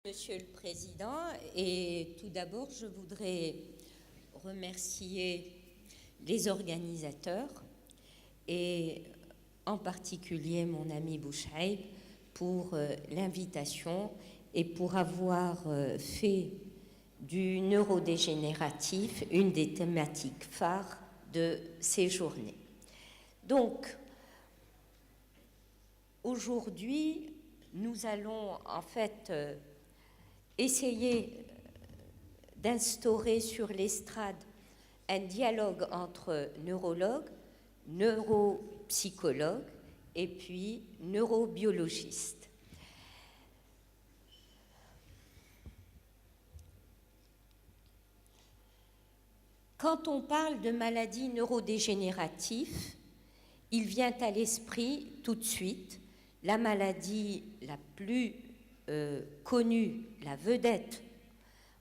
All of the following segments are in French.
Monsieur le Président, et tout d'abord, je voudrais remercier les organisateurs et en particulier mon ami Bouchaïb pour l'invitation et pour avoir fait du neurodégénératif une des thématiques phares de ces journées. Donc, aujourd'hui, nous allons en fait essayer d'instaurer sur l'estrade un dialogue entre neurologues, neuropsychologues et puis neurobiologistes. Quand on parle de maladies neurodégénératives, il vient à l'esprit tout de suite la maladie la plus connue, la vedette,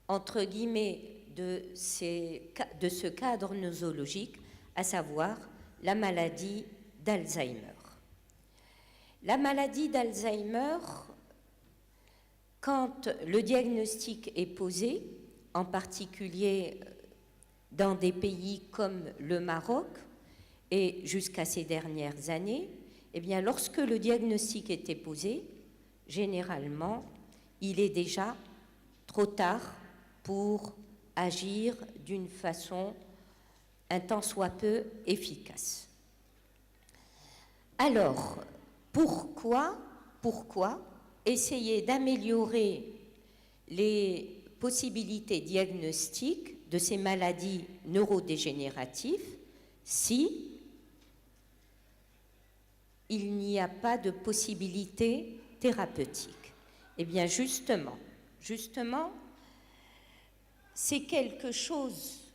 entre guillemets, de ce cadre nosologique, à savoir la maladie d'Alzheimer. La maladie d'Alzheimer, quand le diagnostic est posé, en particulier dans des pays comme le Maroc, et jusqu'à ces dernières années, eh bien, lorsque le diagnostic était posé, généralement, il est déjà trop tard pour agir d'une façon un tant soit peu efficace. Alors, pourquoi essayer d'améliorer les possibilités diagnostiques de ces maladies neurodégénératives si il n'y a pas de possibilité thérapeutique? Eh bien, justement, c'est quelque chose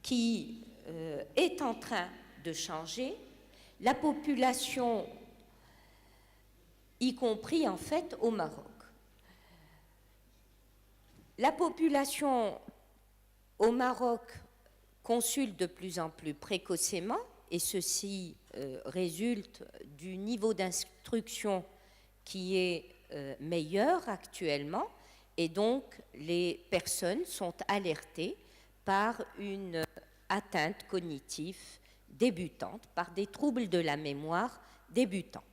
qui est en train de changer. La population, y compris en fait au Maroc, la population au Maroc consulte de plus en plus précocement, et ceci résulte du niveau d'instruction qui est meilleur actuellement, et donc les personnes sont alertées par une atteinte cognitive débutante, par des troubles de la mémoire débutants.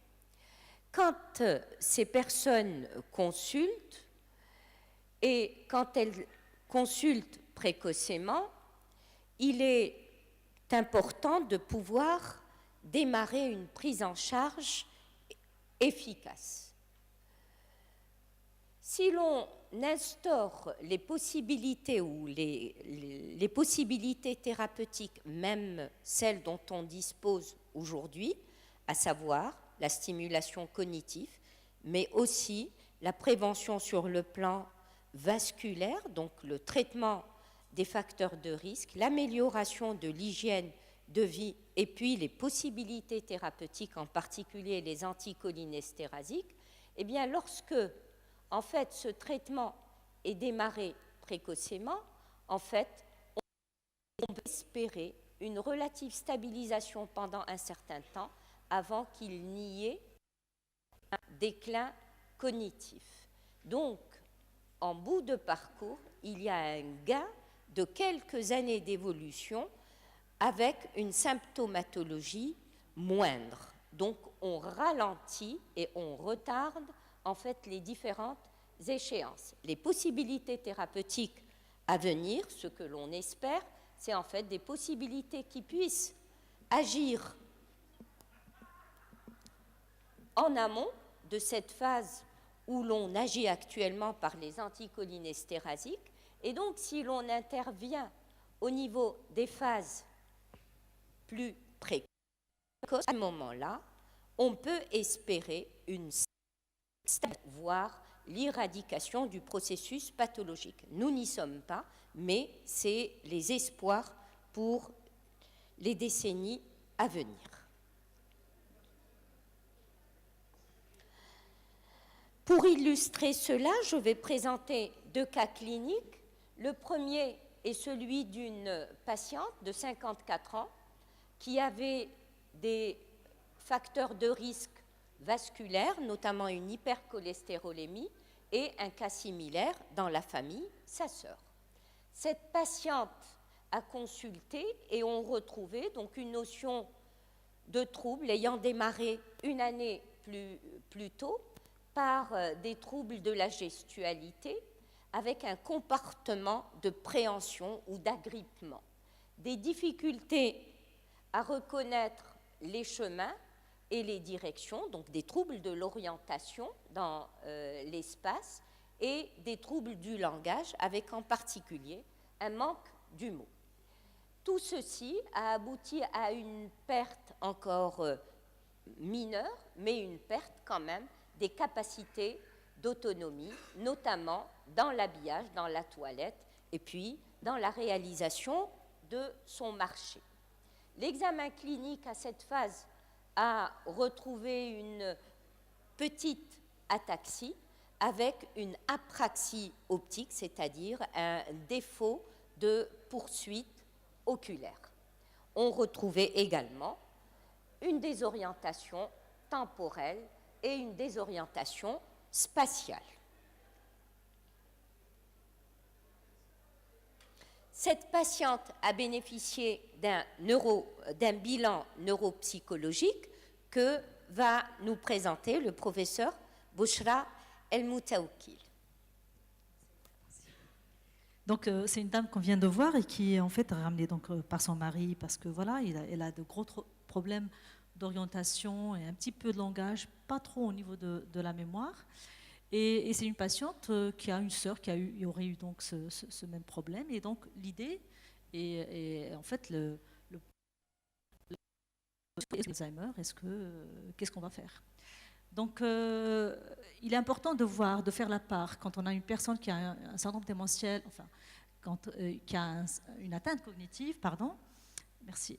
Quand ces personnes consultent, et quand elles consultent précocement, il est important de pouvoir démarrer une prise en charge efficace. Si l'on instaure les possibilités ou les possibilités thérapeutiques, même celles dont on dispose aujourd'hui, à savoir la stimulation cognitive, mais aussi la prévention sur le plan vasculaire, donc le traitement des facteurs de risque, l'amélioration de l'hygiène de vie et puis les possibilités thérapeutiques, en particulier les anticholinésterasiques, eh bien lorsque en fait ce traitement est démarré précocement, en fait on peut espérer une relative stabilisation pendant un certain temps avant qu'il n'y ait un déclin cognitif. Donc en bout de parcours, il y a un gain de quelques années d'évolution avec une symptomatologie moindre. Donc on ralentit et on retarde en fait les différentes échéances. Les possibilités thérapeutiques à venir, ce que l'on espère, c'est en fait des possibilités qui puissent agir en amont de cette phase où l'on agit actuellement par les anticholinésterasiques. Et donc, si l'on intervient au niveau des phases plus précoces, à ce moment-là, on peut espérer une voire l'éradication du processus pathologique. Nous n'y sommes pas, mais c'est les espoirs pour les décennies à venir. Pour illustrer cela, je vais présenter deux cas cliniques. Le premier est celui d'une patiente de 54 ans qui avait des facteurs de risque vasculaires, notamment une hypercholestérolémie, et un cas similaire dans la famille, sa sœur. Cette patiente a consulté et on retrouvait donc une notion de trouble ayant démarré une année plus tôt par des troubles de la gestualité avec un comportement de préhension ou d'agrippement, des difficultés à reconnaître les chemins et les directions, donc des troubles de l'orientation dans l'espace et des troubles du langage avec en particulier un manque du mot. Tout ceci a abouti à une perte encore mineure, mais une perte quand même des capacités d'autonomie, notamment dans l'habillage, dans la toilette et puis dans la réalisation de son marché. L'examen clinique à cette phase a retrouvé une petite ataxie avec une apraxie optique, c'est-à-dire un défaut de poursuite oculaire. On retrouvait également une désorientation temporelle et une désorientation spatiale. Cette patiente a bénéficié d'un bilan neuropsychologique que va nous présenter le professeur Bouchra El-Moutaoukil. Donc c'est une dame qu'on vient de voir et qui est en fait ramenée donc, par son mari parce que voilà, elle a de gros problèmes d'orientation et un petit peu de langage, pas trop au niveau de la mémoire. Et c'est une patiente qui a une sœur qui aurait eu donc ce même problème. Et donc l'idée est en fait Alzheimer, qu'est-ce qu'on va faire? Donc il est important de faire la part quand on a une personne qui a un syndrome démentiel, enfin qui a une atteinte cognitive, pardon. Merci.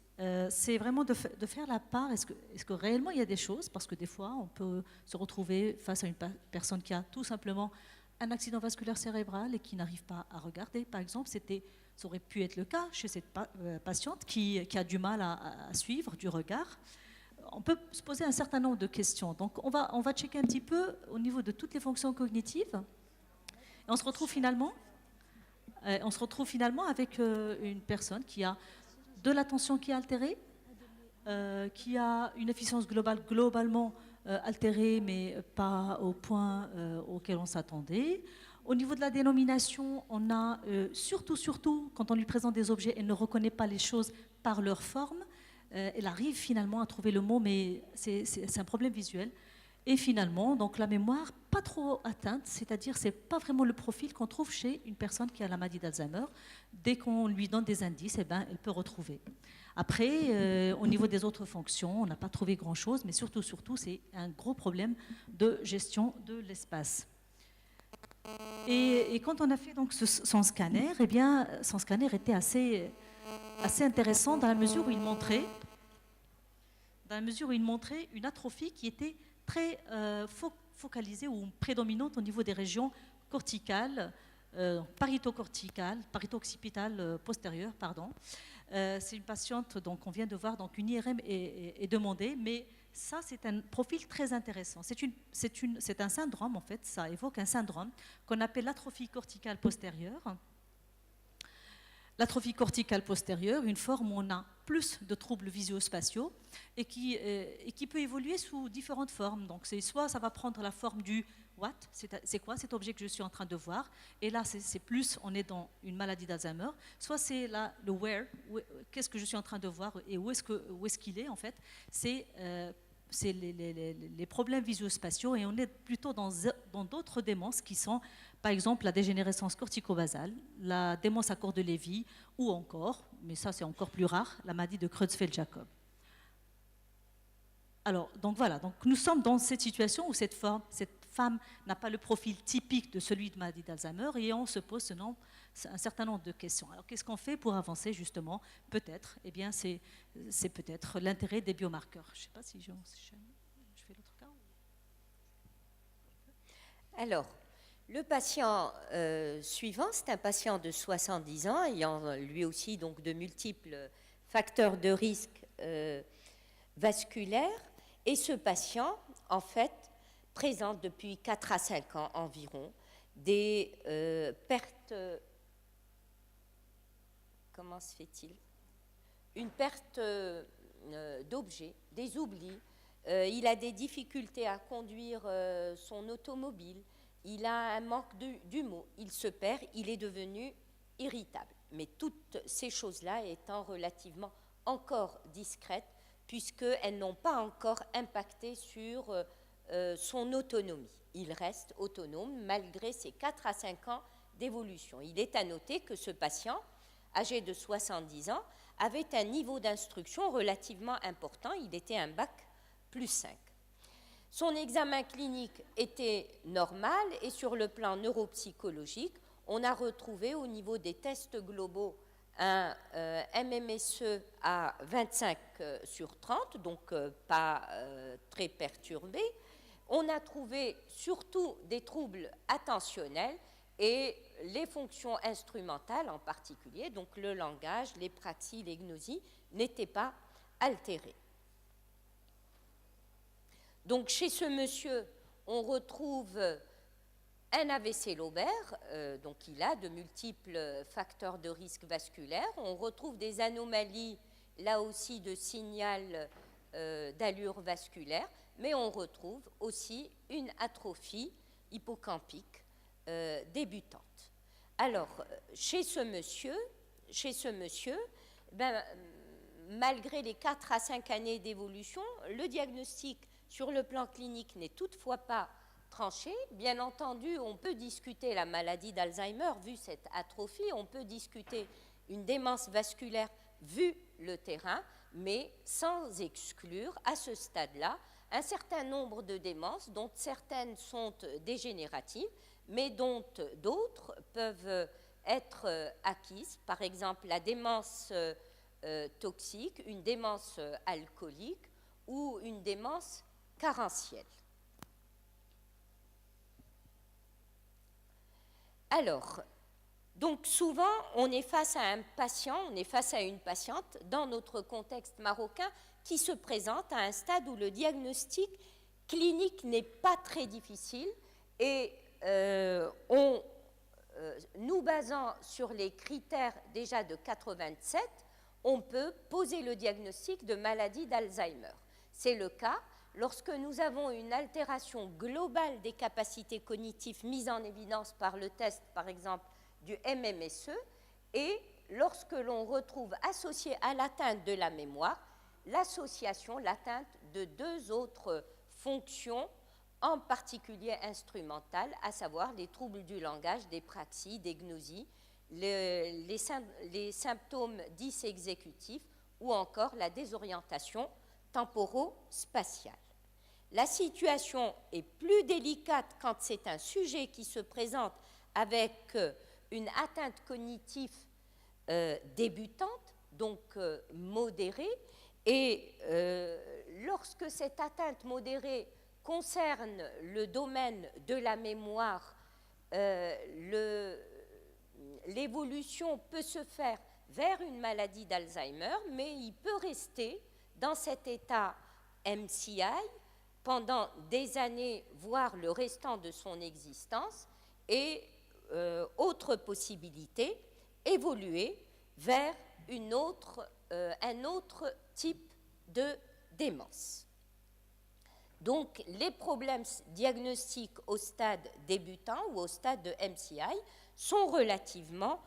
C'est vraiment de faire la part. Est-ce que réellement il y a des choses? Parce que des fois, on peut se retrouver face à une personne qui a tout simplement un accident vasculaire cérébral et qui n'arrive pas à regarder. Par exemple, ça aurait pu être le cas chez cette patiente qui a du mal à suivre du regard. On peut se poser un certain nombre de questions. Donc, on va checker un petit peu au niveau de toutes les fonctions cognitives. Et on se retrouve finalement avec une personne qui a de l'attention qui est altérée, qui a une efficience globalement altérée, mais pas au point auquel on s'attendait. Au niveau de la dénomination, on a surtout, quand on lui présente des objets, elle ne reconnaît pas les choses par leur forme. Elle arrive finalement à trouver le mot, mais c'est un problème visuel. Et finalement, donc la mémoire, pas trop atteinte, c'est-à-dire c'est pas vraiment le profil qu'on trouve chez une personne qui a la maladie d'Alzheimer. Dès qu'on lui donne des indices, eh ben, elle peut retrouver. Après, au niveau des autres fonctions, on n'a pas trouvé grand-chose, mais surtout, c'est un gros problème de gestion de l'espace. Et quand on a fait donc son scanner, eh bien, son scanner était assez intéressant dans la mesure où il montrait une atrophie qui était très focalisée ou prédominante au niveau des régions corticales, parito-occipitales postérieures, pardon. C'est une patiente, donc on vient de voir, donc une IRM est demandée, mais ça c'est un profil très intéressant. C'est un syndrome en fait, ça évoque un syndrome qu'on appelle l'atrophie corticale postérieure. L'atrophie corticale postérieure, une forme où on a plus de troubles visuospatiaux et qui peut évoluer sous différentes formes. Donc, soit ça va prendre la forme du « what », c'est quoi cet objet que je suis en train de voir, et là, c'est plus, on est dans une maladie d'Alzheimer, soit c'est le « where », qu'est-ce que je suis en train de voir et où est-ce qu'il est, en fait. C'est les problèmes visuospatiaux et on est plutôt dans d'autres démences qui sont par exemple la dégénérescence corticobasale, la démence à corps de Lévy ou encore, mais ça c'est encore plus rare, la maladie de Creutzfeldt-Jakob. Alors, donc voilà, donc nous sommes dans cette situation où cette femme n'a pas le profil typique de celui de maladie d'Alzheimer et on se pose un certain nombre de questions. Alors qu'est-ce qu'on fait pour avancer justement? Peut-être, eh bien c'est peut-être l'intérêt des biomarqueurs. Je ne sais pas si je fais l'autre cas. Alors, le patient suivant, c'est un patient de 70 ans ayant lui aussi donc de multiples facteurs de risque vasculaires. Et ce patient, en fait, présente depuis 4 à 5 ans environ des pertes, comment se fait-il? Une perte d'objets, des oublis. Il a des difficultés à conduire son automobile. Il a un manque d'humour. Il se perd, il est devenu irritable. Mais toutes ces choses-là étant relativement encore discrètes, puisqu'elles n'ont pas encore impacté sur son autonomie. Il reste autonome malgré ses 4 à 5 ans d'évolution. Il est à noter que ce patient, âgé de 70 ans, avait un niveau d'instruction relativement important. Il était un bac plus 5. Son examen clinique était normal et sur le plan neuropsychologique, on a retrouvé au niveau des tests globaux un MMSE à 25 sur 30, donc pas très perturbé. On a trouvé surtout des troubles attentionnels et les fonctions instrumentales en particulier, donc le langage, les praxies, les gnosies, n'étaient pas altérées. Donc chez ce monsieur, on retrouve un AVC lobaire, donc il a de multiples facteurs de risque vasculaire. On retrouve des anomalies, là aussi, de signal d'allure vasculaire, mais on retrouve aussi une atrophie hippocampique débutante. Alors, chez ce monsieur, malgré les 4 à 5 années d'évolution, le diagnostic sur le plan clinique n'est toutefois pas tranché. Bien entendu, on peut discuter la maladie d'Alzheimer vu cette atrophie, on peut discuter une démence vasculaire vu le terrain, mais sans exclure à ce stade-là un certain nombre de démences dont certaines sont dégénératives, mais dont d'autres peuvent être acquises, par exemple la démence toxique, une démence alcoolique ou une démence carentielle. Alors, donc souvent, on est face à un patient, on est face à une patiente dans notre contexte marocain qui se présente à un stade où le diagnostic clinique n'est pas très difficile et nous basant sur les critères déjà de 87, on peut poser le diagnostic de maladie d'Alzheimer. C'est le cas lorsque nous avons une altération globale des capacités cognitives mise en évidence par le test, par exemple, du MMSE, et lorsque l'on retrouve associé à l'atteinte de la mémoire l'association, l'atteinte de 2 autres fonctions, en particulier instrumentales, à savoir les troubles du langage, des praxies, des gnosies, les symptômes dysexécutifs ou encore la désorientation temporo-spatiale. La situation est plus délicate quand c'est un sujet qui se présente avec une atteinte cognitive débutante, donc modérée, et lorsque cette atteinte modérée concerne le domaine de la mémoire, l'évolution peut se faire vers une maladie d'Alzheimer, mais il peut rester dans cet état MCI pendant des années, voire le restant de son existence, et autre possibilité, évoluer vers un autre type de démence. Donc, les problèmes diagnostiques au stade débutant ou au stade de MCI sont relativement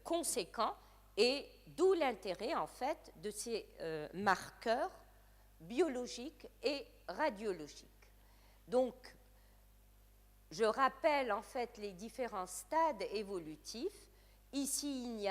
conséquents et d'où l'intérêt, en fait, de ces marqueurs biologiques et radiologiques. Donc, je rappelle, en fait, les différents stades évolutifs. Ici,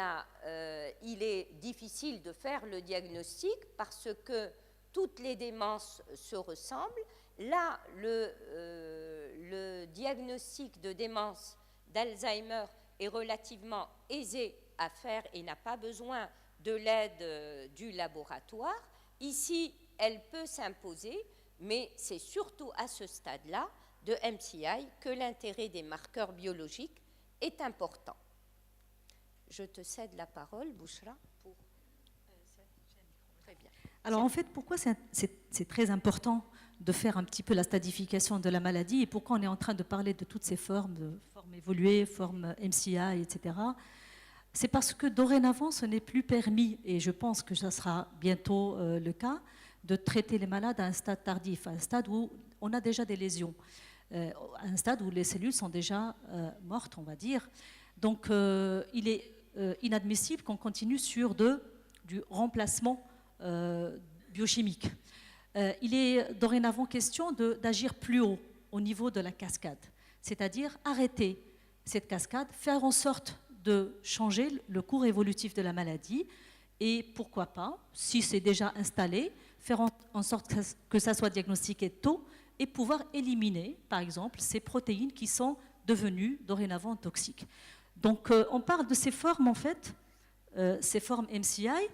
il est difficile de faire le diagnostic parce que toutes les démences se ressemblent. Là, le diagnostic de démence d'Alzheimer est relativement aisé à faire et n'a pas besoin de l'aide du laboratoire. Ici, elle peut s'imposer, mais c'est surtout à ce stade-là de MCI que l'intérêt des marqueurs biologiques est important. Je te cède la parole, Bouchra, pour... Très bien. Alors en fait, pourquoi c'est très important de faire un petit peu la stadification de la maladie et pourquoi on est en train de parler de toutes ces formes, de formes évoluées, formes MCI, etc. C'est parce que dorénavant, ce n'est plus permis, et je pense que ça sera bientôt le cas, de traiter les malades à un stade tardif, à un stade où on a déjà des lésions, à un stade où les cellules sont déjà mortes, on va dire. Donc il est inadmissible qu'on continue sur du remplacement biochimique. Il est dorénavant question d'agir plus haut, au niveau de la cascade, c'est-à-dire arrêter cette cascade, faire en sorte de changer le cours évolutif de la maladie et pourquoi pas, si c'est déjà installé, faire en sorte que ça soit diagnostiqué tôt et pouvoir éliminer, par exemple, ces protéines qui sont devenues dorénavant toxiques. Donc on parle de ces formes, en fait, ces formes MCI,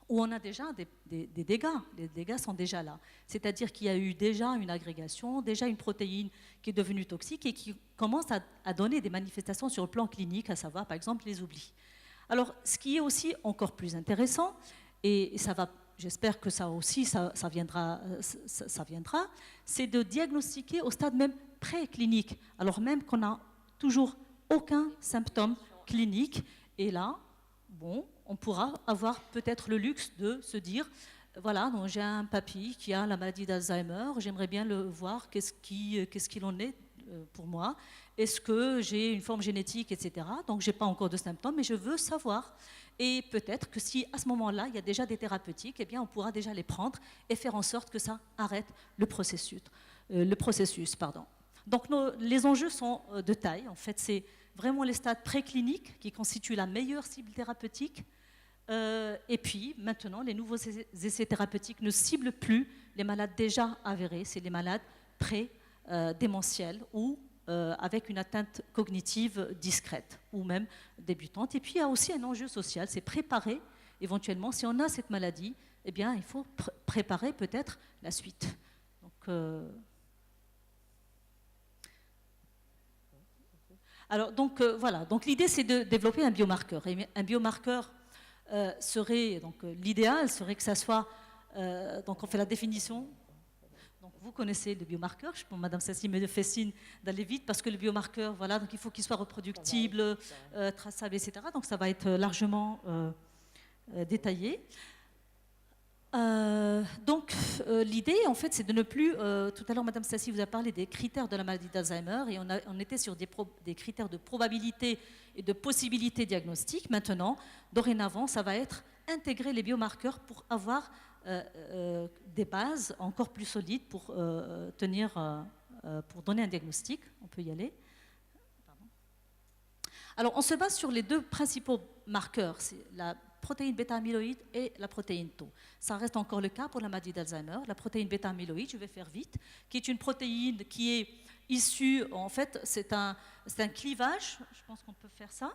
où on a déjà des dégâts. Les dégâts sont déjà là. C'est-à-dire qu'il y a eu déjà une agrégation, déjà une protéine qui est devenue toxique et qui commence à donner des manifestations sur le plan clinique, à savoir par exemple les oublis. Alors ce qui est aussi encore plus intéressant, et ça va, j'espère que ça aussi ça viendra, c'est de diagnostiquer au stade même préclinique, alors même qu'on n'a toujours aucun symptôme clinique. Et là, bon, on pourra avoir peut-être le luxe de se dire, voilà, j'ai un papy qui a la maladie d'Alzheimer, j'aimerais bien le voir, qu'est-ce qu'il en est pour moi, est-ce que j'ai une forme génétique, etc. Donc je n'ai pas encore de symptômes, mais je veux savoir. Et peut-être que si à ce moment-là, il y a déjà des thérapeutiques, eh bien, on pourra déjà les prendre et faire en sorte que ça arrête le processus. Donc les enjeux sont de taille. En fait, c'est vraiment les stades précliniques qui constituent la meilleure cible thérapeutique. Et puis, maintenant, les nouveaux essais thérapeutiques ne ciblent plus les malades déjà avérés, c'est les malades pré-démentiels ou avec une atteinte cognitive discrète ou même débutante. Et puis, il y a aussi un enjeu social, c'est préparer éventuellement, si on a cette maladie, eh bien, il faut préparer peut-être la suite. Donc, voilà, donc l'idée c'est de développer un biomarqueur. Et un biomarqueur serait, donc l'idéal serait que ça soit, donc on fait la définition. Donc vous connaissez le biomarqueur, je pense Madame Sassi me fait signe d'aller vite parce que le biomarqueur, voilà, donc il faut qu'il soit reproductible, traçable, etc. Donc ça va être largement détaillé. L'idée, en fait, c'est de ne plus... tout à l'heure, Madame Stassi vous a parlé des critères de la maladie d'Alzheimer et on était sur des critères de probabilité et de possibilité diagnostique. Maintenant, dorénavant, ça va être intégrer les biomarqueurs pour avoir des bases encore plus solides pour pour donner un diagnostic. On peut y aller. Pardon. Alors, on se base sur les deux principaux marqueurs. C'est la protéine bêta-amyloïde et la protéine Tau. Ça reste encore le cas pour la maladie d'Alzheimer. La protéine bêta-amyloïde, je vais faire vite, qui est une protéine qui est issue, en fait, c'est un clivage, je pense qu'on peut faire ça.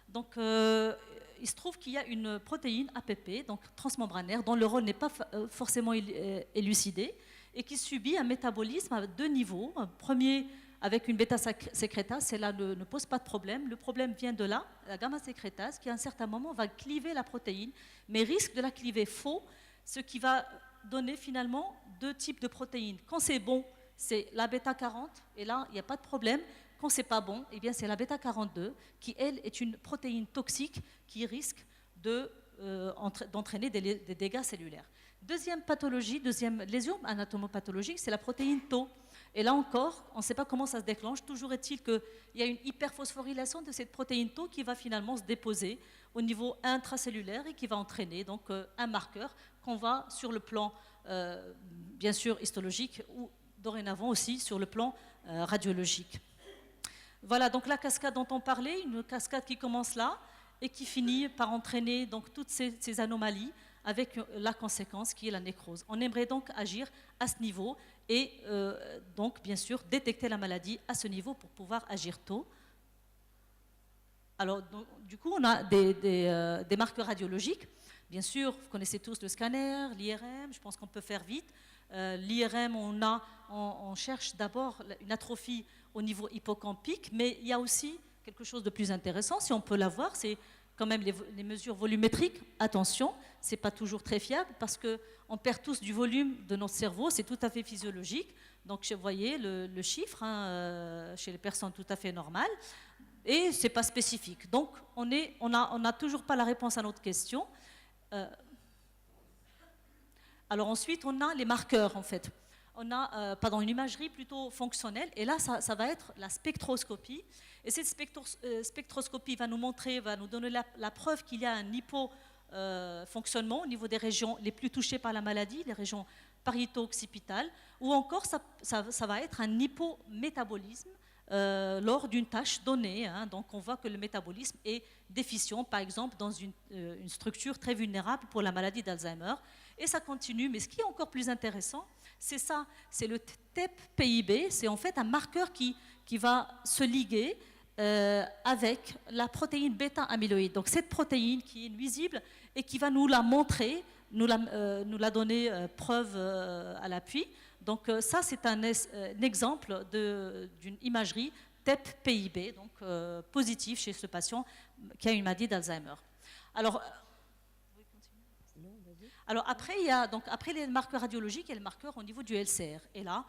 Donc, il se trouve qu'il y a une protéine APP, donc transmembranaire, dont le rôle n'est pas forcément élucidé, et qui subit un métabolisme à deux niveaux. Un premier, avec une bêta-sécrétase, celle-là ne pose pas de problème. Le problème vient de là, la gamma-sécrétase, qui à un certain moment va cliver la protéine, mais risque de la cliver faux, ce qui va donner finalement deux types de protéines. Quand c'est bon, c'est la bêta-40, et là, il n'y a pas de problème. Quand c'est pas bon, eh bien c'est la bêta-42, qui elle est une protéine toxique qui risque d'entraîner des dégâts cellulaires. Deuxième pathologie, deuxième lésion anatomopathologique, c'est la protéine Tau. Et là encore, on ne sait pas comment ça se déclenche. Toujours est-il qu'il y a une hyperphosphorylation de cette protéine Tau qui va finalement se déposer au niveau intracellulaire et qui va entraîner donc un marqueur qu'on va sur le plan, bien sûr, histologique ou dorénavant aussi sur le plan radiologique. Voilà, donc la cascade dont on parlait, une cascade qui commence là et qui finit par entraîner donc toutes ces anomalies avec la conséquence qui est la nécrose. On aimerait donc agir à ce niveau et donc bien sûr détecter la maladie à ce niveau pour pouvoir agir tôt. Alors donc, du coup on a des marqueurs radiologiques. Bien sûr, vous connaissez tous le scanner, l'IRM, je pense qu'on peut faire vite. L'IRM, on cherche d'abord une atrophie au niveau hippocampique, mais il y a aussi quelque chose de plus intéressant, si on peut l'avoir, c'est quand même les mesures volumétriques. Attention, ce n'est pas toujours très fiable parce qu'on perd tous du volume de notre cerveau, c'est tout à fait physiologique. Donc, vous voyez le chiffre chez les personnes tout à fait normales et ce n'est pas spécifique. Donc, on n'a toujours pas la réponse à notre question. Alors ensuite, on a les marqueurs en fait. On a une imagerie plutôt fonctionnelle et là, ça va être la spectroscopie. Et cette spectroscopie va nous montrer, va nous donner la preuve qu'il y a un hypofonctionnement au niveau des régions les plus touchées par la maladie, les régions parieto-occipitales, ou encore ça va être un hypométabolisme lors d'une tâche donnée. Donc on voit que le métabolisme est déficient, par exemple dans une structure très vulnérable pour la maladie d'Alzheimer. Et ça continue, mais ce qui est encore plus intéressant, c'est ça, c'est le TEP-PIB, c'est en fait un marqueur qui va se liguer avec la protéine bêta-amyloïde. Donc cette protéine qui est nuisible et qui va nous la montrer, nous la donner preuve à l'appui. Donc ça, c'est un exemple d'une imagerie TEP-PIB, donc positive chez ce patient qui a une maladie d'Alzheimer. Alors après, après les marqueurs radiologiques, il y a les marqueurs au niveau du LCR. Et là,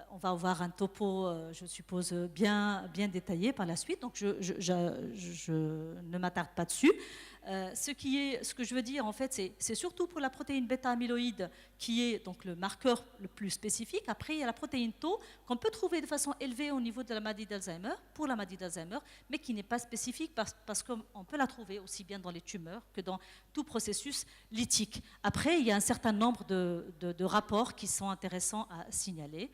on va avoir un topo, je suppose, bien détaillé par la suite. Donc je ne m'attarde pas dessus. Ce que je veux dire, en fait, c'est surtout pour la protéine bêta-amyloïde qui est donc le marqueur le plus spécifique. Après, il y a la protéine tau qu'on peut trouver de façon élevée au niveau de la maladie d'Alzheimer, pour la maladie d'Alzheimer, mais qui n'est pas spécifique parce qu'on peut la trouver aussi bien dans les tumeurs que dans tout processus lytique. Après, il y a un certain nombre de rapports qui sont intéressants à signaler.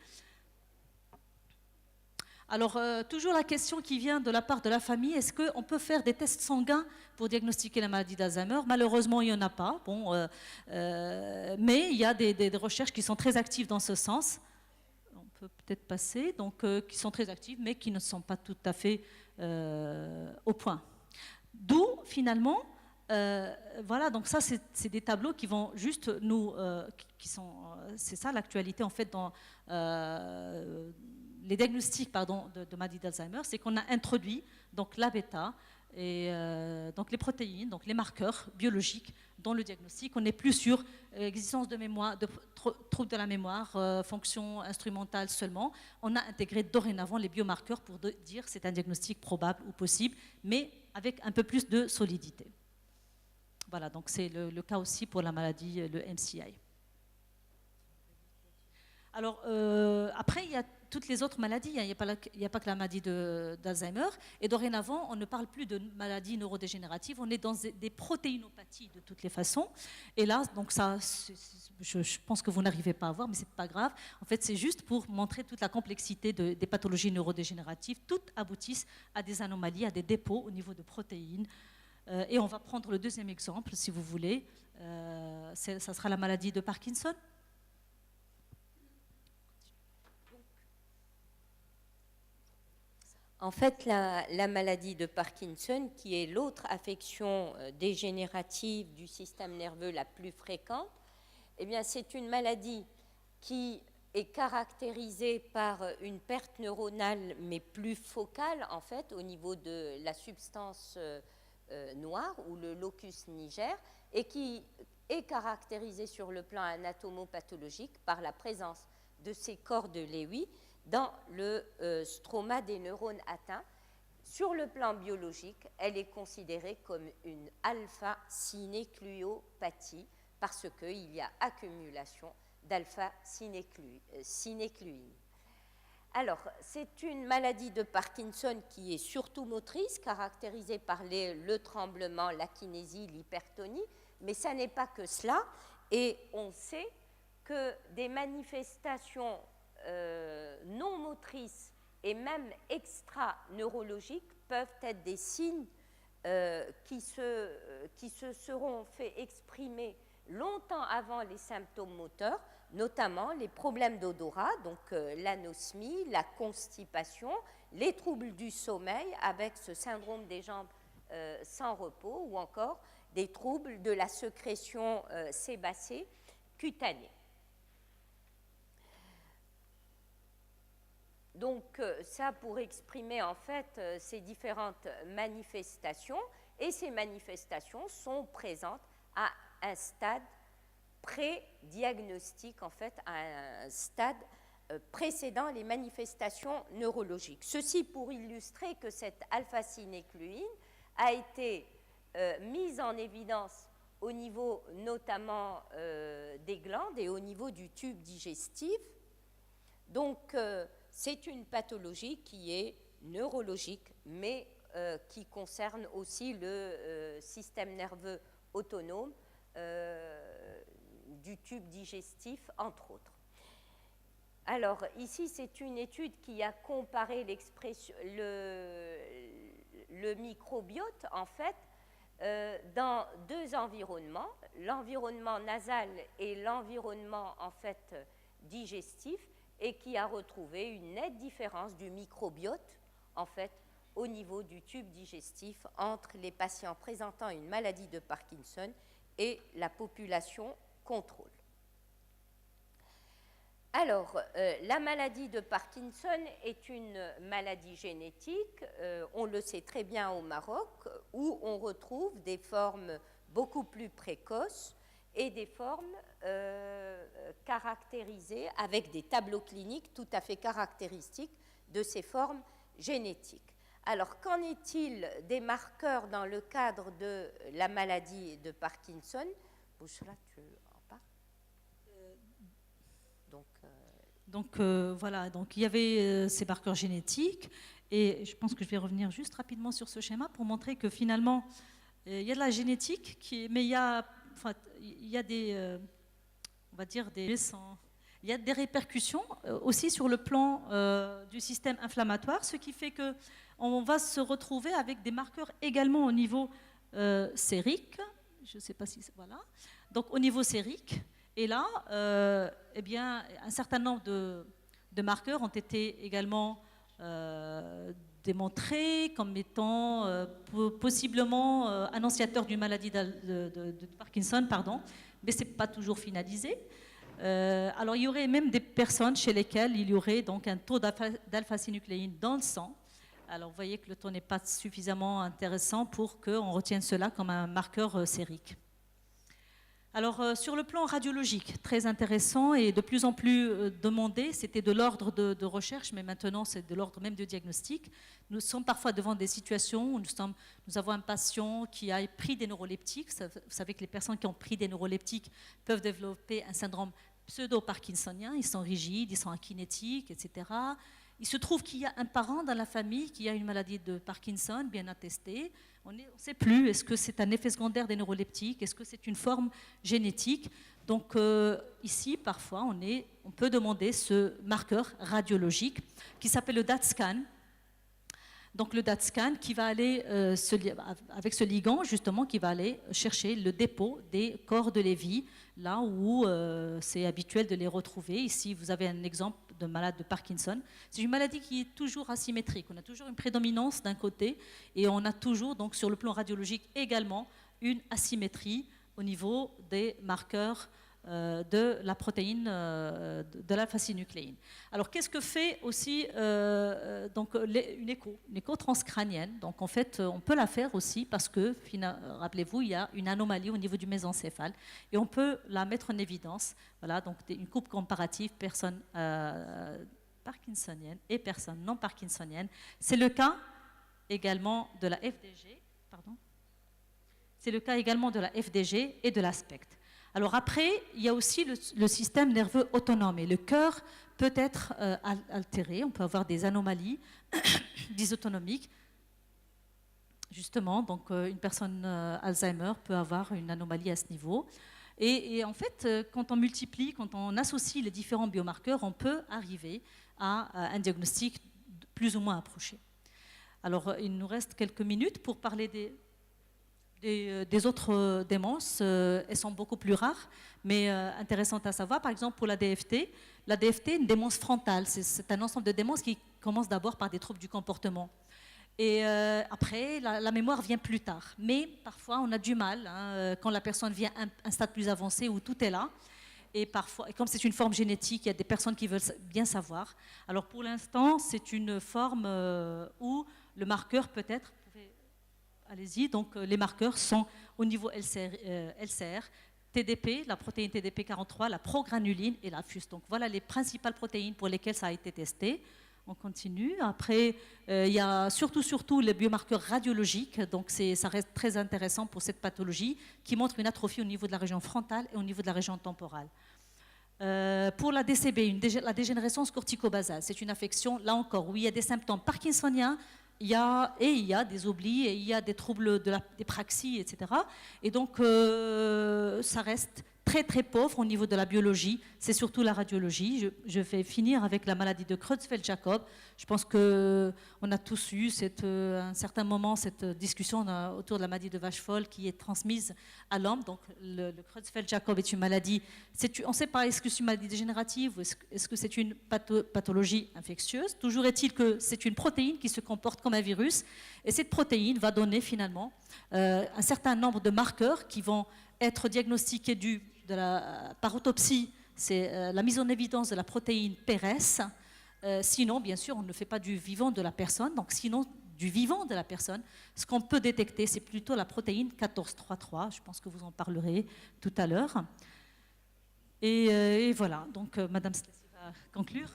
Alors, toujours la question qui vient de la part de la famille, est-ce qu'on peut faire des tests sanguins pour diagnostiquer la maladie d'Alzheimer? Malheureusement, il n'y en a pas. Mais il y a des recherches qui sont très actives dans ce sens. On peut peut-être passer, donc qui sont très actives, mais qui ne sont pas tout à fait au point. D'où, finalement, voilà, donc ça, c'est des tableaux qui vont juste nous... c'est ça l'actualité, en fait, dans... les diagnostics de maladie d'Alzheimer, c'est qu'on a introduit donc la bêta et donc les protéines, donc les marqueurs biologiques dans le diagnostic. On n'est plus sur l'existence de mémoire, de troubles de la mémoire, fonction instrumentale seulement. On a intégré dorénavant les biomarqueurs pour dire c'est un diagnostic probable ou possible, mais avec un peu plus de solidité. Voilà, donc c'est le cas aussi pour la maladie, le MCI. Alors, après, il y a toutes les autres maladies. Il n'y a pas que la maladie d'Alzheimer. Et dorénavant, on ne parle plus de maladies neurodégénératives. On est dans des protéinopathies de toutes les façons. Et là, donc ça, je pense que vous n'arrivez pas à voir, mais ce n'est pas grave. En fait, c'est juste pour montrer toute la complexité des pathologies neurodégénératives. Toutes aboutissent à des anomalies, à des dépôts au niveau de protéines. Et on va prendre le deuxième exemple, si vous voulez. Ça sera la maladie de Parkinson. En fait, la maladie de Parkinson, qui est l'autre affection dégénérative du système nerveux la plus fréquente, eh bien, c'est une maladie qui est caractérisée par une perte neuronale, mais plus focale, en fait, au niveau de la substance noire ou le locus niger, et qui est caractérisée sur le plan anatomopathologique par la présence de ces corps de Lewy dans le stroma des neurones atteints. Sur le plan biologique, elle est considérée comme une alpha-synécluopathie parce qu'il y a accumulation d'alpha-synécluine. Alors, c'est une maladie de Parkinson qui est surtout motrice, caractérisée par le tremblement, la kinésie, l'hypertonie, mais ça n'est pas que cela. Et on sait que des manifestations non motrices et même extra-neurologiques peuvent être des signes qui se seront fait exprimer longtemps avant les symptômes moteurs, notamment les problèmes d'odorat, donc l'anosmie, la constipation, les troubles du sommeil avec ce syndrome des jambes sans repos ou encore des troubles de la sécrétion sébacée cutanée. Donc ça pour exprimer en fait ces différentes manifestations et ces manifestations sont présentes à un stade pré-diagnostique, en fait, à un stade précédant les manifestations neurologiques. Ceci pour illustrer que cette alpha-synucléine a été mise en évidence au niveau notamment des glandes et au niveau du tube digestif. Donc, c'est une pathologie qui est neurologique, mais qui concerne aussi le système nerveux autonome du tube digestif, entre autres. Alors, ici, c'est une étude qui a comparé le microbiote, en fait, dans deux environnements, l'environnement nasal et l'environnement, en fait, digestif, et qui a retrouvé une nette différence du microbiote, en fait, au niveau du tube digestif entre les patients présentant une maladie de Parkinson et la population contrôle. Alors, la maladie de Parkinson est une maladie génétique, on le sait très bien au Maroc, où on retrouve des formes beaucoup plus précoces et des formes caractérisées avec des tableaux cliniques tout à fait caractéristiques de ces formes génétiques. Alors, qu'en est-il des marqueurs dans le cadre de la maladie de Parkinson? Bouchra, tu en parles? Donc voilà, donc il y avait ces marqueurs génétiques et je pense que je vais revenir juste rapidement sur ce schéma pour montrer que finalement il y a de la génétique, mais il y a des, on va dire il y a des répercussions aussi sur le plan du système inflammatoire, ce qui fait que on va se retrouver avec des marqueurs également au niveau sérique. Je ne sais pas si voilà. Donc au niveau sérique. Et là, eh bien, un certain nombre de marqueurs ont été également démontrés comme étant possiblement annonciateurs d'une maladie de Parkinson, pardon, mais ce n'est pas toujours finalisé. Alors, il y aurait même des personnes chez lesquelles il y aurait donc un taux d'alpha-synucléine dans le sang. Alors, vous voyez que le taux n'est pas suffisamment intéressant pour qu'on retienne cela comme un marqueur sérique. Alors, sur le plan radiologique, très intéressant et de plus en plus demandé, c'était de l'ordre de recherche, mais maintenant c'est de l'ordre même de diagnostic. Nous sommes parfois devant des situations où nous avons un patient qui a pris des neuroleptiques. Vous savez que les personnes qui ont pris des neuroleptiques peuvent développer un syndrome pseudo-parkinsonien. Ils sont rigides, ils sont akinétiques, etc. Il se trouve qu'il y a un parent dans la famille qui a une maladie de Parkinson bien attestée. On ne sait plus, est-ce que c'est un effet secondaire des neuroleptiques, est-ce que c'est une forme génétique. Donc ici, parfois, on peut demander ce marqueur radiologique qui s'appelle le DaT-scan. Donc le DaT-scan qui va aller, avec ce ligand justement, qui va aller chercher le dépôt des corps de Lévy, là où c'est habituel de les retrouver. Ici, vous avez un exemple de malade de Parkinson. C'est une maladie qui est toujours asymétrique. On a toujours une prédominance d'un côté et on a toujours, donc sur le plan radiologique également, une asymétrie au niveau des marqueurs de la protéine de l'alpha-synucléine. Alors, qu'est-ce que fait aussi donc, une écho transcrânienne? Donc, en fait, on peut la faire aussi parce que, rappelez-vous, il y a une anomalie au niveau du mésencéphale et on peut la mettre en évidence. Voilà, donc une coupe comparative personnes parkinsoniennes et personnes non parkinsoniennes. C'est le cas également de la FDG, pardon. C'est le cas également de la FDG et de l'ASPECT. Alors après, il y a aussi le système nerveux autonome et le cœur peut être altéré, on peut avoir des anomalies dysautonomiques. Justement, donc une personne Alzheimer peut avoir une anomalie à ce niveau. Et en fait, quand on multiplie, quand on associe les différents biomarqueurs, on peut arriver à un diagnostic plus ou moins approché. Alors, il nous reste quelques minutes pour parler des autres démences. Elles sont beaucoup plus rares, mais intéressantes à savoir. Par exemple, pour la DFT est une démence frontale. C'est un ensemble de démences qui commence d'abord par des troubles du comportement. Et après, la mémoire vient plus tard. Mais parfois, on a du mal quand la personne vient à un stade plus avancé où tout est là. Et parfois, et comme c'est une forme génétique, il y a des personnes qui veulent bien savoir. Alors pour l'instant, c'est une forme où le marqueur peut être... allez-y. Donc, les marqueurs sont au niveau LCR, TDP, la protéine TDP43, la progranuline et la FUS. Donc, voilà les principales protéines pour lesquelles ça a été testé. On continue. Après, il y a surtout les biomarqueurs radiologiques. Donc, ça reste très intéressant pour cette pathologie qui montre une atrophie au niveau de la région frontale et au niveau de la région temporale. Pour la DCB, la dégénérescence corticobasale, c'est une affection, là encore, où il y a des symptômes parkinsoniens, il y a des oublis, et il y a des troubles des praxies, etc. Et donc, ça reste très très pauvre au niveau de la biologie, c'est surtout la radiologie. Je vais finir avec la maladie de Creutzfeldt-Jakob. Je pense qu'on a tous eu à un certain moment cette discussion autour de la maladie de vache folle qui est transmise à l'homme. Donc le Creutzfeldt-Jakob est une maladie, on ne sait pas est-ce que c'est une maladie dégénérative ou est-ce que c'est une pathologie infectieuse. Toujours est-il que c'est une protéine qui se comporte comme un virus et cette protéine va donner finalement un certain nombre de marqueurs qui vont être diagnostiqués par autopsie, c'est la mise en évidence de la protéine PRS. Sinon, bien sûr, on ne fait pas du vivant de la personne. Donc, sinon, du vivant de la personne, ce qu'on peut détecter, c'est plutôt la protéine 14,3,3. Je pense que vous en parlerez tout à l'heure. Et voilà. Donc, Madame Stassi va conclure.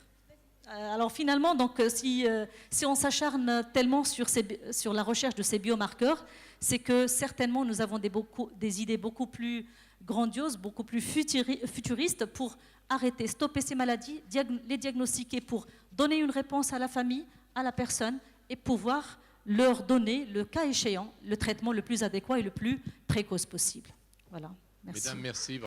Alors finalement, donc, si on s'acharne tellement sur la recherche de ces biomarqueurs, c'est que certainement nous avons des idées beaucoup plus grandioses, beaucoup plus futuristes pour arrêter, stopper ces maladies, les diagnostiquer pour donner une réponse à la famille, à la personne et pouvoir leur donner, le cas échéant, le traitement le plus adéquat et le plus précoce possible. Voilà, merci. Mesdames, merci.